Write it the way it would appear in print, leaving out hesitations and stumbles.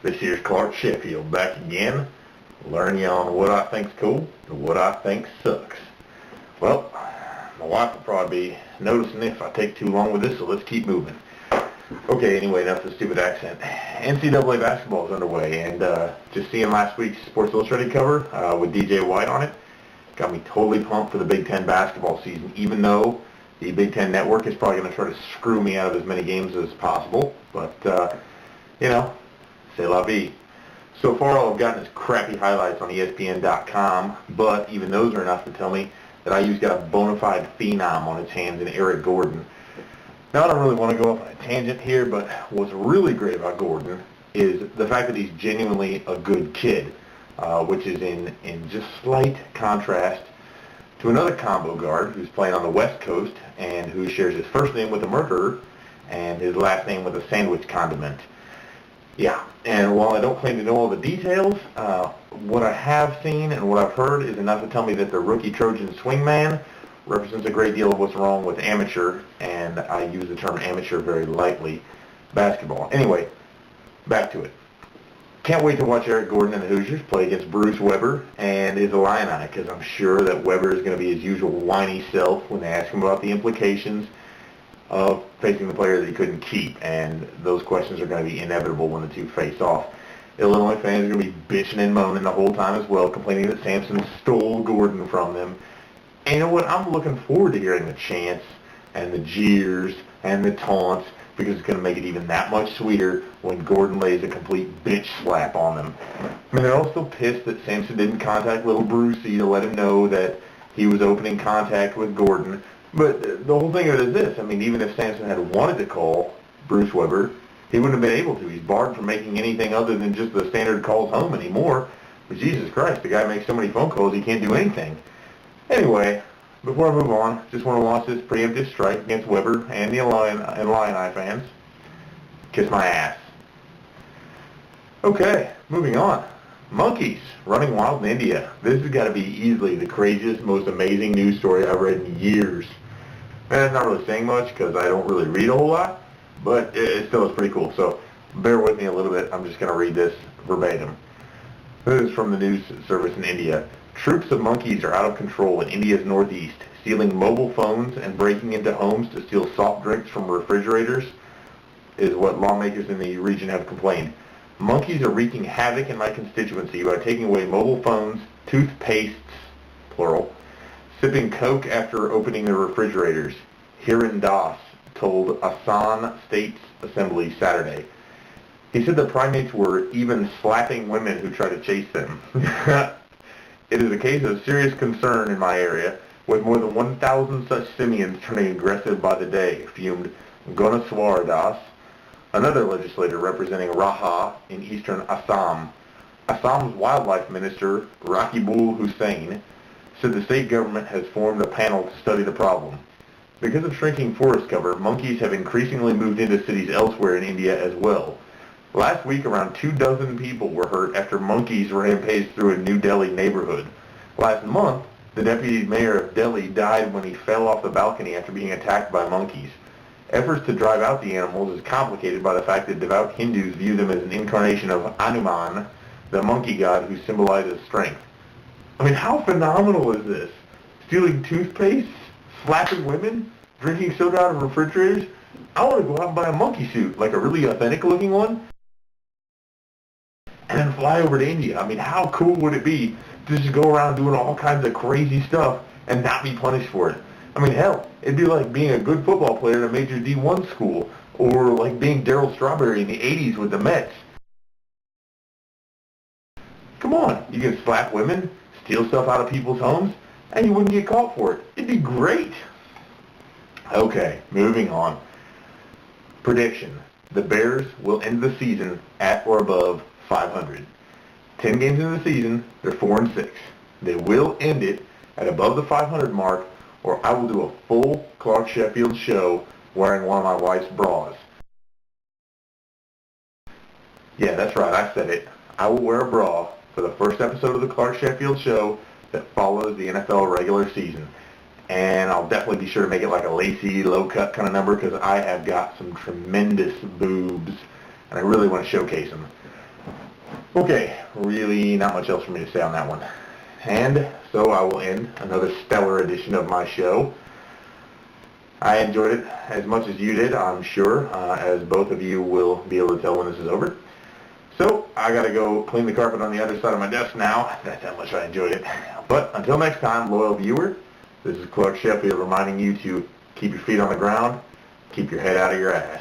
This here's Clark Sheffield back again, learning you on what I think's cool and what I think sucks. Well, my wife will probably be noticing if I take too long with this, so let's keep moving. Okay, anyway, enough of the stupid accent. NCAA basketball is underway, and just seeing last week's Sports Illustrated cover with DJ White on it got me totally pumped for the Big Ten basketball season, even though the Big Ten Network is probably going to try to screw me out of as many games as possible. But, you know, c'est la vie. So far, all I've gotten is crappy highlights on ESPN.com, but even those are enough to tell me that IU's got a bona fide phenom on its hands in Eric Gordon. Now, I don't really want to go off on a tangent here, but what's really great about Gordon is the fact that he's genuinely a good kid, which is in just slight contrast to another combo guard who's playing on the West Coast and who shares his first name with a murderer and his last name with a sandwich condiment. Yeah, and while I don't claim to know all the details, what I have seen and what I've heard is enough to tell me that the rookie Trojan swingman represents a great deal of what's wrong with amateur, and I use the term amateur very lightly, basketball. Anyway, back to it. Can't wait to watch Eric Gordon and the Hoosiers play against Bruce Weber and his Illini, because I'm sure that Weber is going to be his usual whiny self when they ask him about the implications of facing the player that he couldn't keep, and those questions are going to be inevitable when the two face off. Illinois fans are going to be bitching and moaning the whole time as well, complaining that Sampson stole Gordon from them. And you know what? I'm looking forward to hearing the chants and the jeers and the taunts, because it's going to make it even that much sweeter when Gordon lays a complete bitch slap on them. I mean, they're all still pissed that Sampson didn't contact little Brucey to let him know that he was opening contact with Gordon. But the whole thing of it is this. I mean, even if Sampson had wanted to call Bruce Weber, he wouldn't have been able to. He's barred from making anything other than just the standard calls home anymore. But Jesus Christ, the guy makes so many phone calls he can't do anything. Anyway, before I move on, just want to launch this preemptive strike against Weber and the Illini fans. Kiss my ass. Okay, moving on. Monkeys running wild in India. This has got to be easily the craziest, most amazing news story I've read in years. And it's not really saying much because I don't really read a whole lot, but it still is pretty cool. So bear with me a little bit. I'm just going to read this verbatim. This is from the news service in India. Troops of monkeys are out of control in India's northeast, stealing mobile phones and breaking into homes to steal soft drinks from refrigerators, is what lawmakers in the region have complained. Monkeys are wreaking havoc in my constituency by taking away mobile phones, toothpastes, plural, sipping Coke after opening their refrigerators, Hiran Das told Assam State Assembly Saturday. He said the primates were even slapping women who try to chase them. It is a case of serious concern in my area, with more than 1,000 such simians turning aggressive by the day, fumed Gunaswar Das, another legislator representing Raha in eastern Assam. Assam's wildlife minister, Rakibul Hussain, said the state government has formed a panel to study the problem. Because of shrinking forest cover, monkeys have increasingly moved into cities elsewhere in India as well. Last week, around 24 people were hurt after monkeys rampaged through a New Delhi neighborhood. Last month, the deputy mayor of Delhi died when he fell off the balcony after being attacked by monkeys. Efforts to drive out the animals is complicated by the fact that devout Hindus view them as an incarnation of Hanuman, the monkey god who symbolizes strength. I mean, how phenomenal is this? Stealing toothpaste, slapping women, drinking soda out of refrigerators? I want to go out and buy a monkey suit, like a really authentic looking one, and then fly over to India. I mean, how cool would it be to just go around doing all kinds of crazy stuff and not be punished for it? I mean, hell, it'd be like being a good football player at a major D1 school, or like being Darryl Strawberry in the 80s with the Mets. Come on, you can slap women, steal stuff out of people's homes, and you wouldn't get caught for it. It'd be great. Okay, moving on. Prediction. The Bears will end the season at or above 500. 10 games into the season, they're 4-6. They will end it at above the 500 mark, or I will do a full Clark Sheffield show wearing one of my wife's bras. Yeah, that's right, I said it. I will wear a bra for the first episode of the Clark Sheffield show that follows the NFL regular season. And I'll definitely be sure to make it like a lacy, low-cut kind of number, because I have got some tremendous boobs, and I really want to showcase them. Okay, really not much else for me to say on that one. And so I will end another stellar edition of my show. I enjoyed it as much as you did, I'm sure, as both of you will be able to tell when this is over. So I gotta go clean the carpet on the other side of my desk now. That's how much I enjoyed it. But until next time, loyal viewer, this is Clark Sheffield reminding you to keep your feet on the ground, keep your head out of your ass.